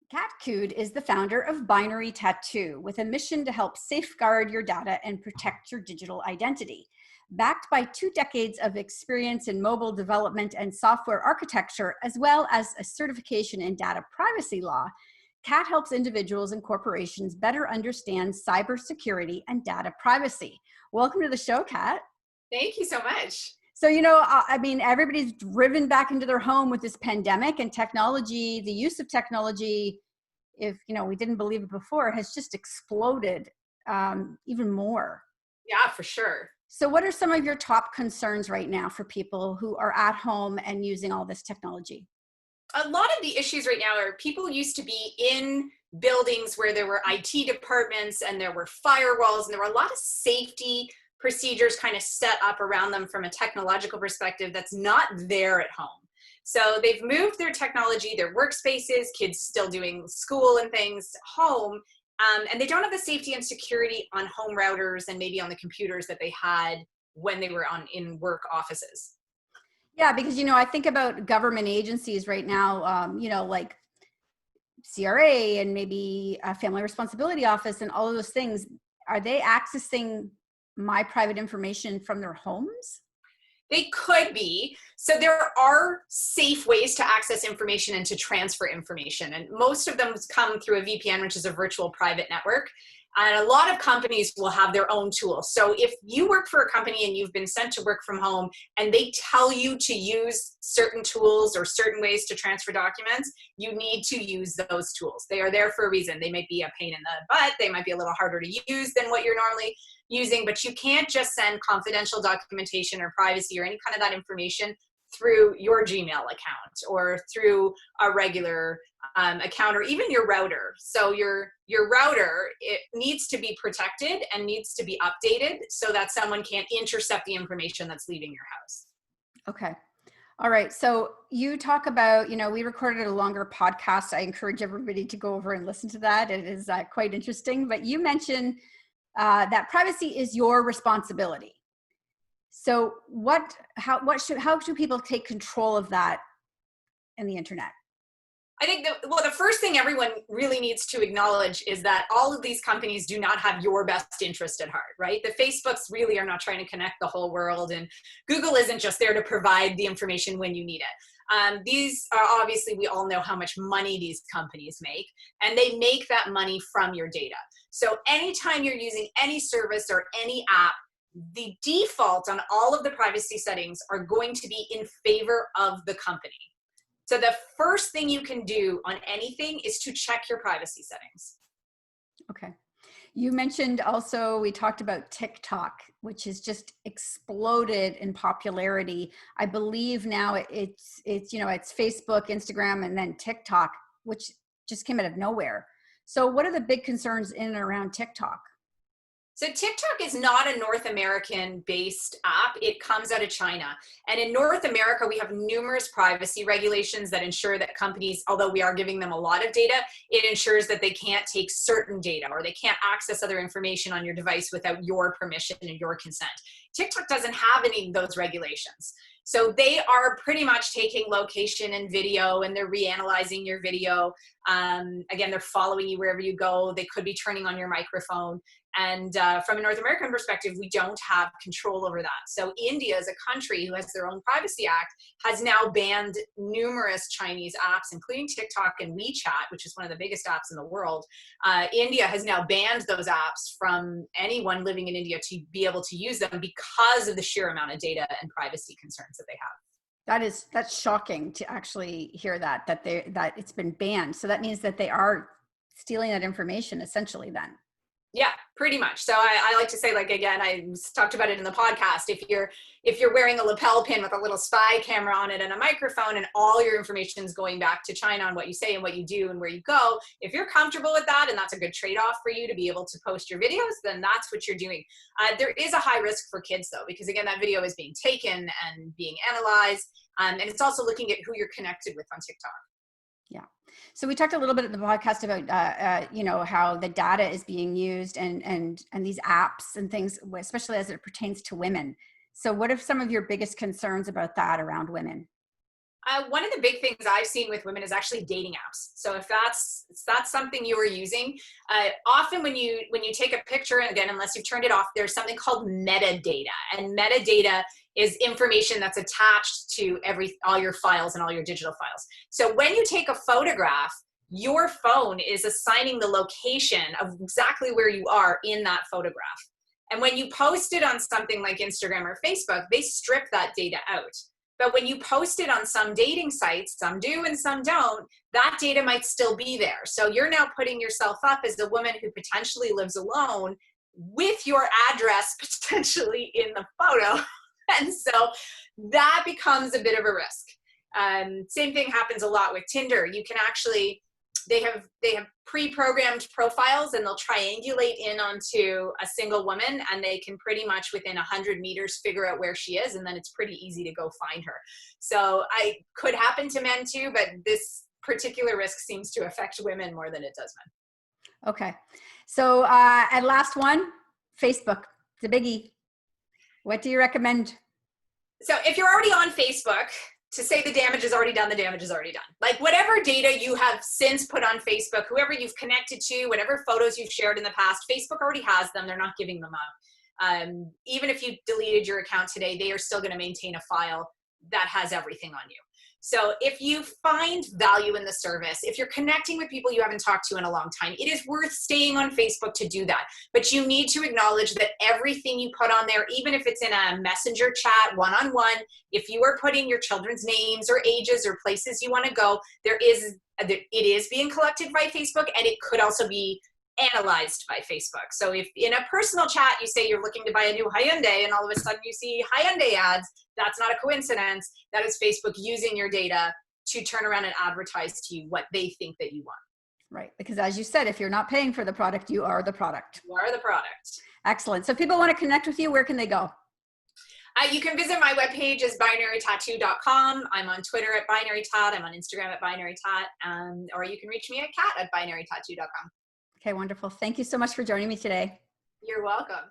Kat Cood is the founder of Binary Tattoo, with a mission to help safeguard your data and protect your digital identity. Backed by 2 decades of experience in mobile development and software architecture, as well as a certification in data privacy law, Kat helps individuals and corporations better understand cybersecurity and data privacy. Welcome to the show, Kat. Thank you so much. So, everybody's driven back into their home with this pandemic, and technology, the use of technology, if, we didn't believe it before, has just exploded even more. Yeah, for sure. So what are some of your top concerns right now for people who are at home and using all this technology? A lot of the issues right now are people used to be in buildings where there were IT departments and there were firewalls and there were a lot of safety procedures kind of set up around them from a technological perspective that's not there at home. So they've moved their technology, their workspaces, kids still doing school and things home, and they don't have the safety and security on home routers and maybe on the computers that they had when they were in work offices. Yeah, because, I think about government agencies right now, like CRA and maybe a Family Responsibility Office and all of those things. Are they accessing my private information from their homes? They could be. So there are safe ways to access information and to transfer information. And most of them come through a VPN, which is a virtual private network. And a lot of companies will have their own tools. So if you work for a company and you've been sent to work from home and they tell you to use certain tools or certain ways to transfer documents, you need to use those tools. They are there for a reason. They might be a pain in the butt. They might be a little harder to use than what you're normally using, but you can't just send confidential documentation or privacy or any kind of that information through your Gmail account or through a regular account or even your router. So your router, it needs to be protected and needs to be updated so that someone can't intercept the information that's leaving your house. Okay. All right. So you talk about, we recorded a longer podcast. I encourage everybody to go over and listen to that. It is quite interesting, but you mentioned that privacy is your responsibility. So how do people take control of that in the internet? I think the first thing everyone really needs to acknowledge is that all of these companies do not have your best interest at heart, right? The Facebooks really are not trying to connect the whole world, and Google isn't just there to provide the information when you need it. These are obviously, we all know how much money these companies make, and they make that money from your data. So anytime you're using any service or any app, the default on all of the privacy settings are going to be in favor of the company. So the first thing you can do on anything is to check your privacy settings. Okay. You mentioned also, we talked about TikTok, which has just exploded in popularity. I believe now it's Facebook, Instagram, and then TikTok, which just came out of nowhere. So what are the big concerns in and around TikTok? So TikTok is not a North American based app. It comes out of China. And in North America, we have numerous privacy regulations that ensure that companies, although we are giving them a lot of data, it ensures that they can't take certain data or they can't access other information on your device without your permission and your consent. TikTok doesn't have any of those regulations. So they are pretty much taking location and video and they're reanalyzing your video. Again, they're following you wherever you go. They could be turning on your microphone. And from a North American perspective, we don't have control over that. So India, as a country who has their own privacy act, has now banned numerous Chinese apps, including TikTok and WeChat, which is one of the biggest apps in the world. India has now banned those apps from anyone living in India to be able to use them because of the sheer amount of data and privacy concerns that they have. That's shocking to actually hear that it's been banned. So that means that they are stealing that information essentially then. Yeah, pretty much. So I like to say, like, again, I talked about it in the podcast. If you're wearing a lapel pin with a little spy camera on it and a microphone and all your information is going back to China on what you say and what you do and where you go, if you're comfortable with that and that's a good trade-off for you to be able to post your videos, then that's what you're doing. There is a high risk for kids though, because again, that video is being taken and being analyzed. And it's also looking at who you're connected with on TikTok. Yeah. So we talked a little bit in the podcast about, how the data is being used and these apps and things, especially as it pertains to women. So what are some of your biggest concerns about that around women? One of the big things I've seen with women is actually dating apps. So if that's something you are using, often when you take a picture, and again, unless you've turned it off, there's something called metadata, and metadata is information that's attached to all your files and all your digital files. So when you take a photograph, your phone is assigning the location of exactly where you are in that photograph. And when you post it on something like Instagram or Facebook, they strip that data out. But when you post it on some dating sites, some do and some don't, that data might still be there. So you're now putting yourself up as a woman who potentially lives alone with your address potentially in the photo. And so that becomes a bit of a risk. Same thing happens a lot with Tinder. You can actually, they have pre-programmed profiles, and they'll triangulate in onto a single woman, and they can pretty much within 100 meters figure out where she is, and then it's pretty easy to go find her. So I could happen to men too, but this particular risk seems to affect women more than it does men. Okay. So and last one, Facebook. It's a biggie. What do you recommend? So if you're already on Facebook, to say the damage is already done, the damage is already done. Like whatever data you have since put on Facebook, whoever you've connected to, whatever photos you've shared in the past, Facebook already has them. They're not giving them up. Even if you deleted your account today, they are still going to maintain a file that has everything on you. So if you find value in the service, if you're connecting with people you haven't talked to in a long time, it is worth staying on Facebook to do that. But you need to acknowledge that everything you put on there, even if it's in a messenger chat, one-on-one, if you are putting your children's names or ages or places you want to go, it is being collected by Facebook, and it could also be analyzed by Facebook. So if in a personal chat you say you're looking to buy a new Hyundai and all of a sudden you see Hyundai ads, that's not a coincidence. That is Facebook using your data to turn around and advertise to you what they think that you want. Right. Because as you said, if you're not paying for the product, you are the product. You are the product. Excellent. So if people want to connect with you, where can they go? You can visit my webpage is binarytattoo.com. I'm on Twitter at binarytat. I'm on Instagram at binarytat. Or you can reach me at kat@binarytattoo.com. Okay, wonderful. Thank you so much for joining me today. You're welcome.